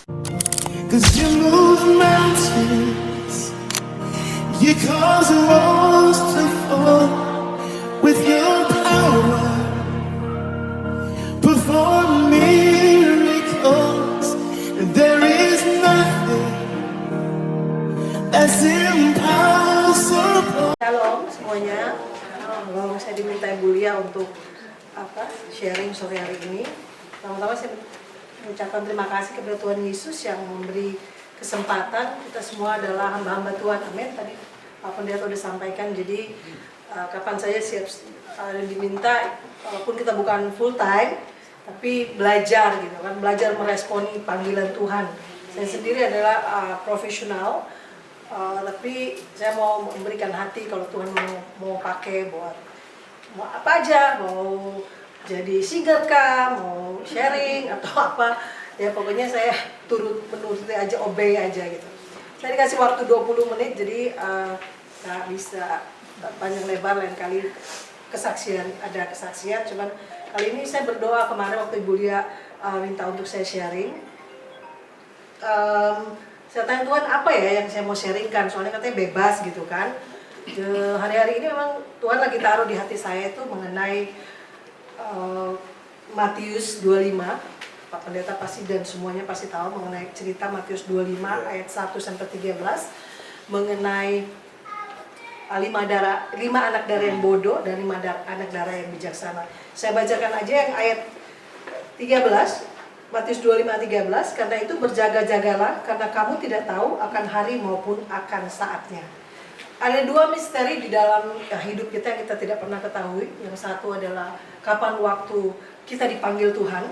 'Cause you move mountains, you cause walls to fall with your power. Perform miracles, and there is nothing that's impossible. Shalom semuanya. Saya diminta Ibu Lia untuk sharing sore hari ini. Pertama-tama saya mengucapkan terima kasih kepada Tuhan Yesus yang memberi kesempatan. Kita semua adalah hamba-hamba Tuhan. Amin. Tadi Pak Pendeta sudah sampaikan. Jadi kapan saya siap diminta, walaupun kita bukan full time, tapi belajar gitu kan, belajar meresponi panggilan Tuhan. Saya sendiri adalah profesional, tapi saya mau memberikan hati kalau Tuhan mau pakai buat mau apa aja, mau jadi singer kah, mau sharing atau apa, ya pokoknya saya menuruti aja, obey aja gitu. Saya dikasih waktu 20 menit, jadi nggak bisa panjang lebar, lain kali ada kesaksian, cuman kali ini saya berdoa. Kemarin waktu Ibu Lia minta untuk saya sharing, saya tanya Tuhan apa ya yang saya mau sharingkan, soalnya katanya bebas gitu kan. Hari-hari ini memang Tuhan lagi taruh di hati saya itu mengenai Matius 25. Pak Pendeta pasti dan semuanya pasti tahu mengenai cerita Matius 25 ayat 1 sampai 13 mengenai 5 anak darah yang bodoh dan 5 anak darah yang bijaksana. Saya bacakan aja yang ayat 13, Matius 25:13. Karena itu berjaga-jagalah, karena kamu tidak tahu akan hari maupun akan saatnya. Ada 2 misteri di dalam hidup kita yang kita tidak pernah ketahui. Yang satu adalah kapan waktu kita dipanggil Tuhan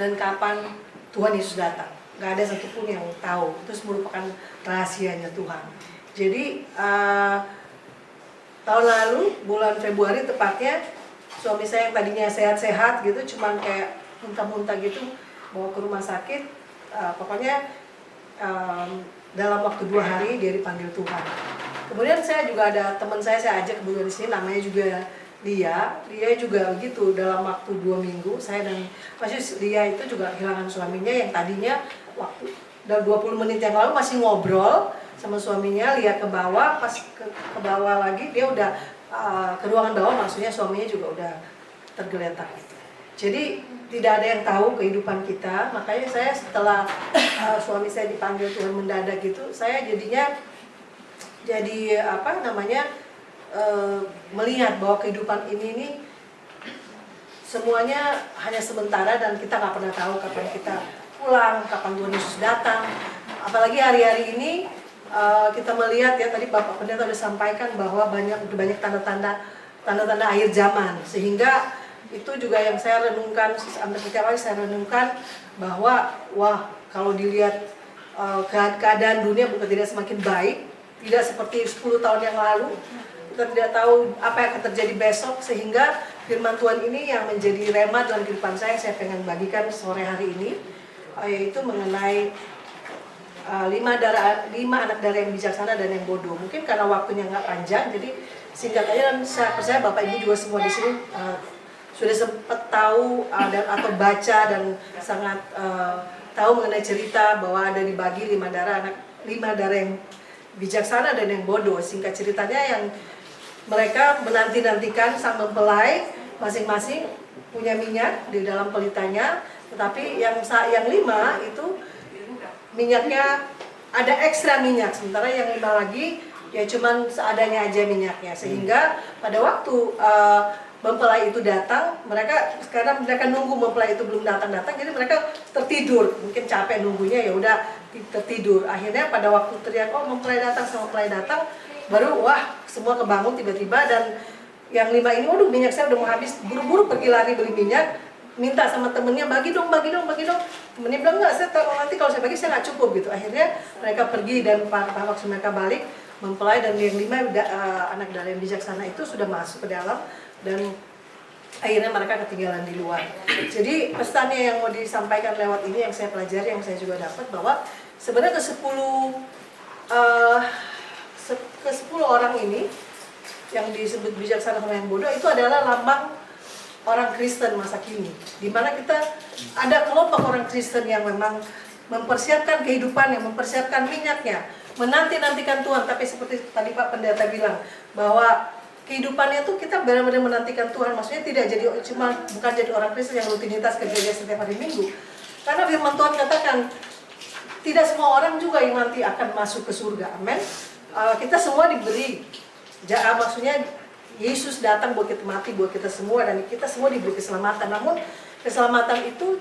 dan kapan Tuhan Yesus datang. Gak ada satupun yang tahu. Itu merupakan rahasianya Tuhan. Jadi tahun lalu bulan Februari tepatnya, suami saya yang tadinya sehat-sehat gitu, cuman kayak muntah-muntah gitu, bawa ke rumah sakit. Pokoknya dalam waktu 2 hari dia dipanggil Tuhan. Kemudian saya juga ada teman saya ajak kebetulan di sini, namanya juga Lia juga gitu. Dalam waktu 2 minggu saya dan Lia itu juga kehilangan suaminya yang tadinya waktu dalam 20 menit yang lalu masih ngobrol sama suaminya. Lia ke bawah, pas ke bawah lagi dia udah ke ruangan bawah, maksudnya suaminya juga udah tergeletak. Jadi tidak ada yang tahu kehidupan kita. Makanya saya setelah suami saya dipanggil Tuhan mendadak gitu, saya jadinya melihat bahwa kehidupan ini semuanya hanya sementara dan kita nggak pernah tahu kapan kita pulang, kapan Tuhan Yesus datang. Apalagi hari-hari ini kita melihat ya, tadi Bapak Pendeta sudah sampaikan bahwa banyak tanda-tanda akhir zaman, sehingga itu juga yang saya renungkan. Hampir setiap hari saya renungkan bahwa kalau dilihat keadaan dunia bukan tidak semakin baik, tidak seperti 10 tahun yang lalu. Kita tidak tahu apa yang akan terjadi besok, sehingga firman Tuhan ini yang menjadi rema dalam kehidupan saya pengen bagikan sore hari ini, yaitu mengenai 5 anak darah yang bijaksana dan yang bodoh. Mungkin karena waktunya nggak panjang, jadi singkat aja. Dan saya percaya Bapak Ibu juga semua di sini sudah sempat tahu atau baca dan sangat tahu mengenai cerita bahwa ada dibagi 5 darah yang bijaksana dan yang bodoh. Singkat ceritanya, yang mereka menanti-nantikan sang mempelai, masing-masing punya minyak di dalam pelitanya, tetapi yang 5 itu minyaknya ada ekstra minyak, sementara yang 5 lagi ya cuman seadanya aja minyaknya. Sehingga pada waktu mempelai itu datang, karena mereka nunggu mempelai itu belum datang, jadi mereka tertidur, mungkin capek nunggunya, ya udah tertidur. Akhirnya pada waktu teriak, mempelai datang, baru semua kebangun tiba-tiba. Dan yang 5 ini, minyak saya udah mau habis, buru-buru pergi lari beli minyak, minta sama temennya, bagi dong. Temennya bilang, enggak, nanti kalau saya bagi saya nggak cukup gitu. Akhirnya mereka pergi, dan waktu mereka balik, mempelai dan yang 5 anak darah yang bijaksana itu sudah masuk ke dalam, dan akhirnya mereka ketinggalan di luar. Jadi pesannya yang mau disampaikan lewat ini, yang saya pelajari, yang saya juga dapat, bahwa sebenarnya ke-10 orang ini yang disebut bijaksana sama yang bodoh itu adalah lambang orang Kristen masa kini, di mana kita ada kelompok orang Kristen yang memang mempersiapkan kehidupannya, mempersiapkan minyaknya, menanti-nantikan Tuhan. Tapi seperti tadi Pak Pendeta bilang, bahwa kehidupannya tuh kita benar-benar menantikan Tuhan. Maksudnya tidak jadi bukan jadi orang Kristen yang rutinitas kerjanya setiap hari Minggu. Karena firman Tuhan katakan, tidak semua orang juga yang nanti akan masuk ke surga. Amin. Kita semua diberi, maksudnya Yesus datang buat kita mati buat kita semua, dan kita semua diberi keselamatan. Namun keselamatan itu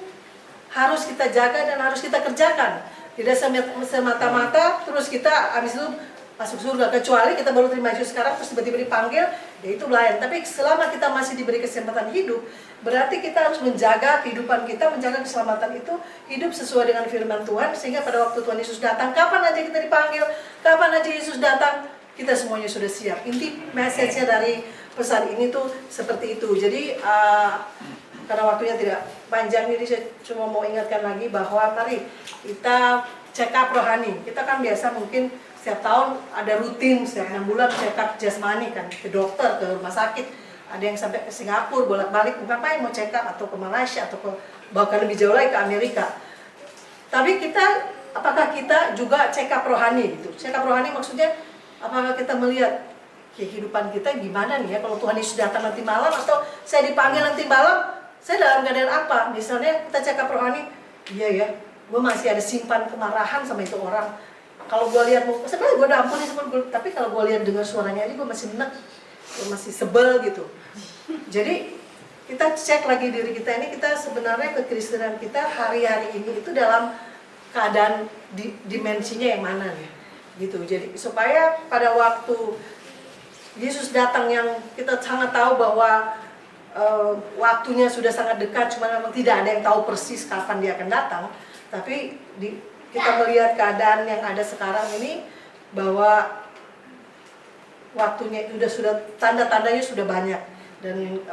harus kita jaga dan harus kita kerjakan. Tidak semata-mata terus kita habis itu masuk surga, kecuali kita baru terima Yesus sekarang terus tiba-tiba dipanggil, ya itu lain. Tapi selama kita masih diberi kesempatan hidup, berarti kita harus menjaga kehidupan kita, menjaga keselamatan itu, hidup sesuai dengan firman Tuhan, sehingga pada waktu Tuhan Yesus datang, kapan aja kita dipanggil, kapan aja Yesus datang, kita semuanya sudah siap. Inti message-nya dari pesan ini tuh seperti itu. Jadi karena waktunya tidak panjang, jadi saya cuma mau ingatkan lagi bahwa mari kita check up rohani. Kita kan biasa mungkin setiap tahun ada rutin, setiap 6 bulan check up jasmani kan, ke dokter, ke rumah sakit. Ada yang sampai ke Singapura, bolak-balik, ngapain mau check up, atau ke Malaysia, atau bahkan lebih jauh lagi ke Amerika. Tapi kita, apakah kita juga check up rohani gitu? Check up rohani maksudnya, apakah kita melihat kehidupan kita gimana nih ya, kalau Tuhan Yesus datang nanti malam, atau saya dipanggil nanti malam, saya dalam keadaan apa? Misalnya kita check up rohani, iya ya, gue masih ada simpan kemarahan sama itu orang. Kalau gue lihat, sebenarnya gue udah ampuni, tapi kalau gue lihat dengar suaranya aja gue masih enek, gue masih sebel gitu. Jadi kita cek lagi diri kita ini, kita sebenarnya kekristenan kita hari-hari ini itu dalam keadaan dimensinya yang mana nih, gitu. Jadi supaya pada waktu Yesus datang, yang kita sangat tahu bahwa waktunya sudah sangat dekat, cuma memang tidak ada yang tahu persis kapan dia akan datang. Tapi kita melihat keadaan yang ada sekarang ini, bahwa waktunya sudah tanda-tandanya sudah banyak. Dan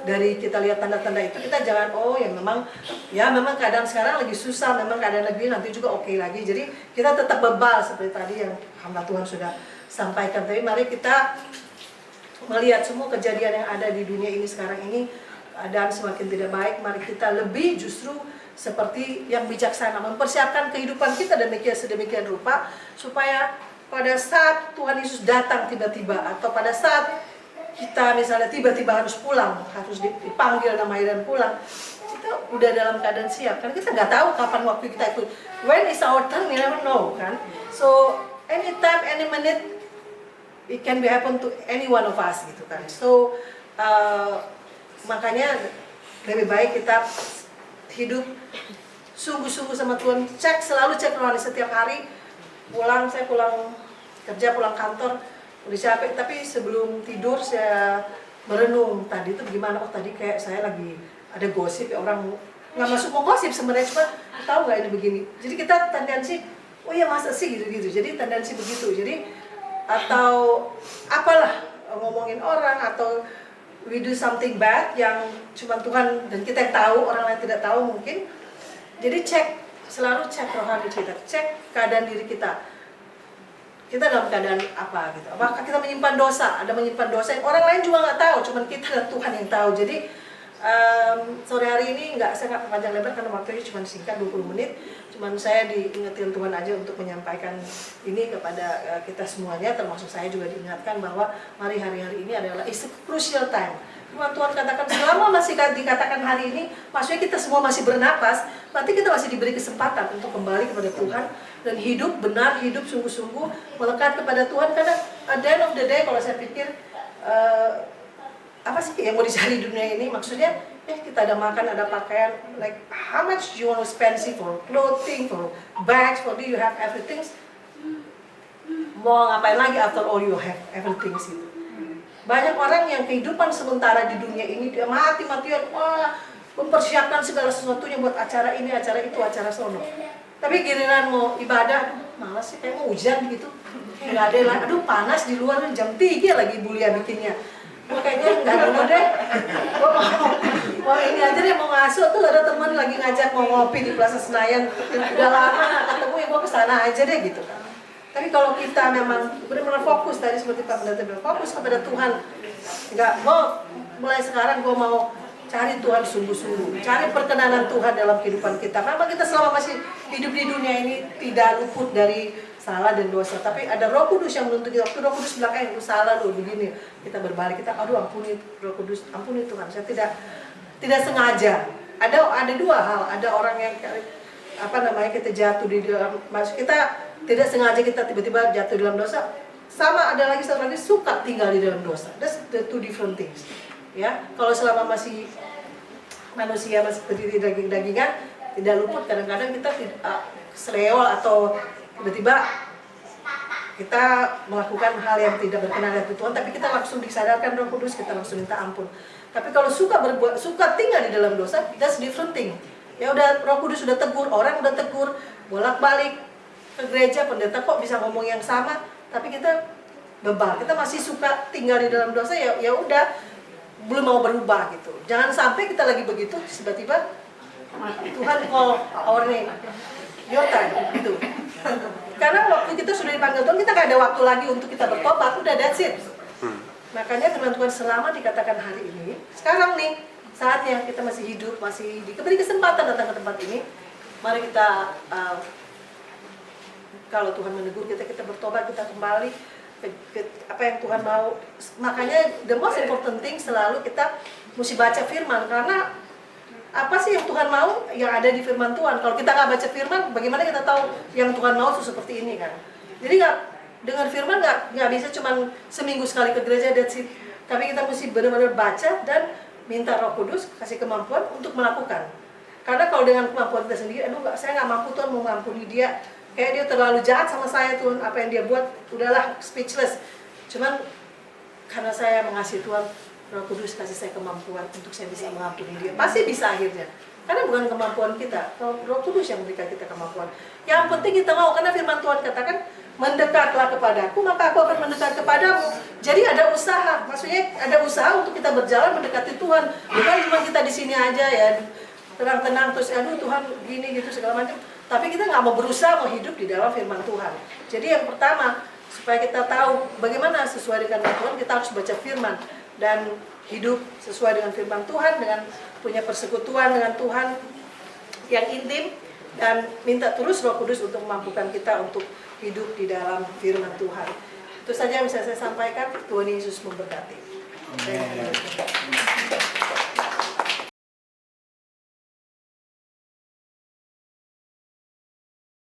dari kita lihat tanda-tanda itu, kita jangan memang keadaan sekarang lagi susah, memang keadaan lagi nanti juga oke lagi. Jadi kita tetap bebal seperti tadi yang hamba Tuhan sudah sampaikan. Tapi mari kita melihat semua kejadian yang ada di dunia ini sekarang ini, keadaan semakin tidak baik. Mari kita lebih justru seperti yang bijaksana, mempersiapkan kehidupan kita sedemikian rupa, supaya pada saat Tuhan Yesus datang tiba-tiba, atau pada saat kita misalnya tiba-tiba harus pulang, harus dipanggil namanya dan pulang, kita udah dalam keadaan siap. Karena kita nggak tahu kapan waktu kita itu. When is our turn, we never know kan. So anytime, any minute, it can be happen to any one of us gitu kan. So makanya lebih baik kita hidup sungguh-sungguh sama Tuhan. Selalu cek rohani setiap hari. Saya pulang kerja, pulang kantor, udah capek, tapi sebelum tidur saya merenung tadi itu gimana. Oh tadi kayak saya lagi ada gosip ya, orang nggak masuk mau gosip sebenarnya, cuma tahu nggak ini begini. Jadi kita tendensi, oh ya masa sih gitu-gitu. Jadi tendensi begitu. Jadi atau apalah, ngomongin orang, atau we do something bad yang cuma Tuhan dan kita yang tahu, orang lain tidak tahu mungkin. Jadi selalu cek rohani kita, cek keadaan diri kita. Kita dalam keadaan apa gitu? Apakah kita menyimpan dosa? Ada menyimpan dosa yang orang lain juga nggak tahu, cuma kita dan Tuhan yang tahu. Jadi sore hari ini saya nggak panjang lebar karena waktunya cuma singkat 20 menit. Cuman saya diingetin Tuhan aja untuk menyampaikan ini kepada kita semuanya, termasuk saya juga diingatkan bahwa mari hari-hari ini adalah is a crucial time. Firman Tuhan katakan selama masih dikatakan hari ini, maksudnya kita semua masih bernapas, berarti kita masih diberi kesempatan untuk kembali kepada Tuhan dan hidup benar, hidup sungguh-sungguh melekat kepada Tuhan. Karena at the end of the day, kalau saya pikir apa sih yang mau dicari di dunia ini, maksudnya kita ada makan, ada pakaian, like how much do you want to spend for clothing, for bags, for do you have everything? Mau ngapain lagi after all you have everything gitu. Banyak orang yang kehidupan sementara di dunia ini, dia mati-matian, mempersiapkan segala sesuatunya buat acara ini, acara itu, acara sono. Tapi giliran mau ibadah, malas sih, kayak mau hujan gitu. Nggak ada lah, aduh panas di luar, jam 3 lagi Bulia bikinnya. Kayaknya nggak dulu deh, gue mau ini aja deh, mau ngasuh tuh ada temen lagi ngajak mau ngopi di Plaza Senayan, udah lama nggak ketemu ya gue kesana aja deh gitu kan. Tapi kalau kita memang benar-benar fokus, tadi seperti Pak Pendeta bilang, fokus kepada Tuhan, nggak mau mulai sekarang gue mau cari Tuhan sungguh-sungguh, cari perkenanan Tuhan dalam kehidupan kita. Memang kita selama masih hidup di dunia ini tidak luput dari salah dan dosa, tapi ada Roh Kudus yang menuntut kita. Waktu Roh Kudus bilang, lu salah lu begini, kita berbalik, kita aduh ampuni Roh Kudus, ampuni Tuhan, saya tidak sengaja. Ada dua hal, ada orang yang kita jatuh di dalam, kita tidak sengaja, kita tiba-tiba jatuh di dalam dosa. Sama ada lagi satu lagi, suka tinggal di dalam dosa. That's the two different things. Ya, kalau selama masih manusia masih berdiri daging-dagingan, tidak luput kadang-kadang kita selewol atau tiba-tiba kita melakukan hal yang tidak berkenan dengan Tuhan, tapi kita langsung disadarkan Roh Kudus, kita langsung minta ampun. Tapi kalau suka tinggal di dalam dosa, that's different thing. Ya udah, Roh Kudus sudah tegur, orang udah tegur, bolak-balik ke gereja, pendeta kok bisa ngomong yang sama, tapi kita bebal, kita masih suka tinggal di dalam dosa, ya udah, belum mau berubah gitu. Jangan sampai kita lagi begitu, tiba-tiba Tuhan call our name, your time, gitu. Karena waktu kita sudah dipanggil Tuhan, kita gak ada waktu lagi untuk kita bertobat, udah that's it. Makanya firman Tuhan selama dikatakan hari ini, sekarang nih, saatnya kita masih hidup, masih diberi kesempatan datang ke tempat ini, mari kita kalau Tuhan menegur kita bertobat, kita kembali ke apa yang Tuhan mau. Makanya the most important thing selalu kita mesti baca firman, karena apa sih yang Tuhan mau yang ada di firman Tuhan. Kalau kita nggak baca firman, bagaimana kita tahu yang Tuhan mau itu seperti ini kan? Jadi dengan firman nggak bisa cuma seminggu sekali ke gereja that's it. Tapi kita mesti benar-benar baca dan minta Roh Kudus kasih kemampuan untuk melakukan. Karena kalau dengan kemampuan kita sendiri, saya nggak mampu, Tuhan mau mengampuni dia. Kayak dia terlalu jahat sama saya, Tuhan, apa yang dia buat, udahlah, speechless. Cuman karena saya mengasihi Tuhan, Roh Kudus kasih saya kemampuan untuk saya bisa mengampuni dia. Pasti bisa akhirnya. Karena bukan kemampuan kita, Roh Kudus yang memberikan kita kemampuan. Yang penting kita mau, karena firman Tuhan katakan, mendekatlah kepadaku, maka aku akan mendekat kepadamu. Jadi ada usaha, maksudnya ada usaha untuk kita berjalan mendekati Tuhan. Bukan cuma kita di sini aja ya, tenang-tenang terus, aduh Tuhan gini gitu segala macam. Tapi kita nggak mau berusaha mau hidup di dalam firman Tuhan. Jadi yang pertama, supaya kita tahu bagaimana sesuai dengan Tuhan, kita harus baca firman dan hidup sesuai dengan firman Tuhan, dengan punya persekutuan dengan Tuhan yang intim, dan minta terus Roh Kudus untuk memampukan kita untuk hidup di dalam firman Tuhan. Itu saja yang bisa saya sampaikan. Tuhan Yesus memberkati.